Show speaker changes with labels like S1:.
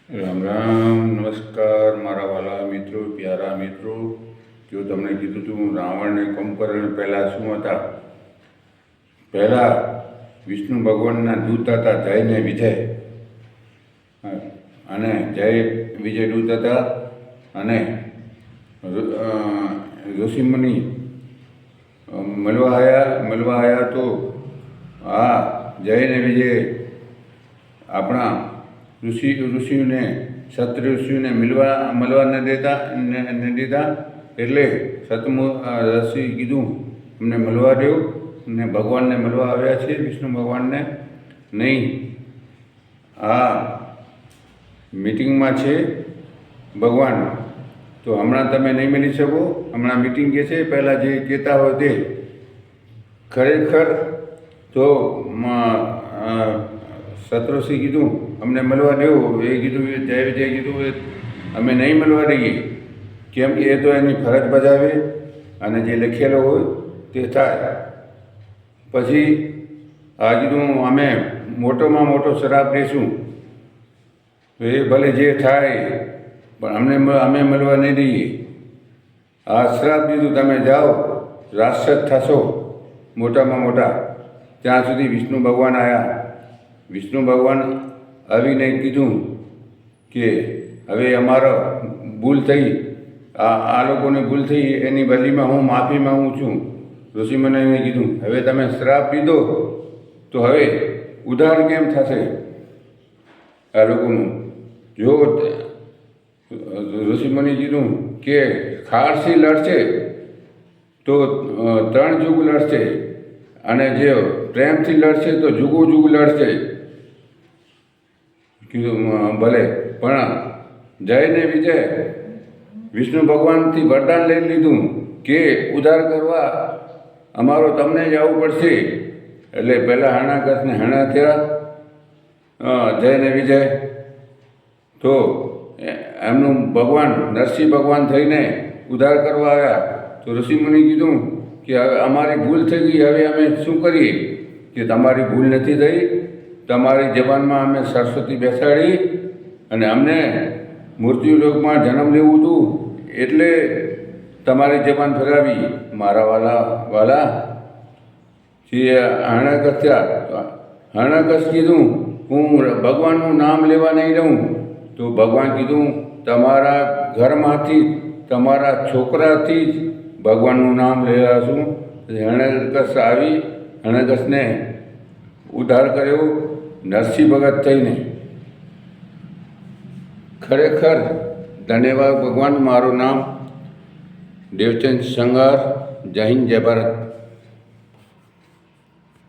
S1: રામ રામ, નમસ્કાર મારા વાલા મિત્રો, પ્યારા મિત્રો. જો તમને કીધું હતું રાવણ ને કુંભકર્ણ પહેલાં શું હતા? પહેલાં વિષ્ણુ ભગવાનના દૂત હતા જય ને વિજય, અને જય વિજય દૂત હતા. અને ઋષિમુનિ મળવા આવ્યા તો આ જય ને વિજય આપણા ઋષિઓને સત ઋષિઓને મળવા ન દીધા. એટલે ઋષિ કીધું અમને મળવા દો, ને ભગવાનને મળવા આવ્યા છે, વિષ્ણુ ભગવાનને નહીં. આ મીટિંગમાં છે ભગવાન, તો હમણાં તમે નહીં મળી શકો. હમણાં મીટિંગ કે છે, પહેલાં જે કહેતા હોય તે ખરેખર તો સતઋષિ કીધું અમને મળવા દેવું. એ કીધું જય વિજય કીધું અમે નહીં મળવા દઈએ, કેમ કે એ તો એની ફરજ બજાવે અને જે લખેલો હોય તે થાય. પછી આ કીધું અમે મોટોમાં મોટો શ્રાપ દઈશું, તો એ ભલે જે થાય પણ અમે મળવા નહીં દઈએ. આ શ્રાપ દીધું, તમે જાઓ રાક્ષસ થશો મોટામાં મોટા. ત્યાં સુધી વિષ્ણુ ભગવાન આવ્યા. વિષ્ણુ ભગવાન આવીને કીધું કે હવે અમારો ભૂલ થઈ, આ લોકોને ભૂલ થઈ, એની બદલીમાં હું માફી માંગુ છું. ઋષિમુનિએ કીધું હવે તમે શ્રાપ દીધો તો હવે ઉદ્ધાર કેમ થશે આ લોકોનું? જો ઋષિમુનિએ કીધું કે ખારસી લડશે તો 3 યુગ લડશે, અને જે પ્રેમથી લડશે તો જુગો જુગ લડશે. કીધું ભલે, પણ જય ને વિજય વિષ્ણુ ભગવાનથી વરદાન લઈ લીધું કે ઉદ્ધાર કરવા અમારો તમને જ આવવું પડશે. એટલે પહેલાં હરણાકશને હરણા થયા જય ને વિજય. તો એમનું ભગવાન નરસિંહ ભગવાન થઈને ઉદ્ધાર કરવા આવ્યા. તો ઋષિમુનિ કીધું કે હવે અમારી ભૂલ થઈ ગઈ, હવે અમે શું કરીએ? કે તમારી ભૂલ નથી થઈ, તમારી જબાનમાં અમે સરસ્વતી બેસાડી અને અમને મૃત્યુલોકમાં જન્મ લેવું હતું, એટલે તમારી જબાન ફેરવી. મારા વાલા જે હરણાકશ થયા, હરણાકશ કીધું હું ભગવાનનું નામ લેવા નહીં દઉં. તો ભગવાન કીધું તમારા ઘરમાંથી, તમારા છોકરાથી જ ભગવાનનું નામ લેવા છું. હરણાકશ આવી, હરણાકશને ઉદ્ધાર કર્યો નરસિંહ ભગત થઈને. ખરેખર ધન્યવાદ ભગવાન. મારું નામ દેવચંદ સંગાર. જય હિન્દ, જય ભારત.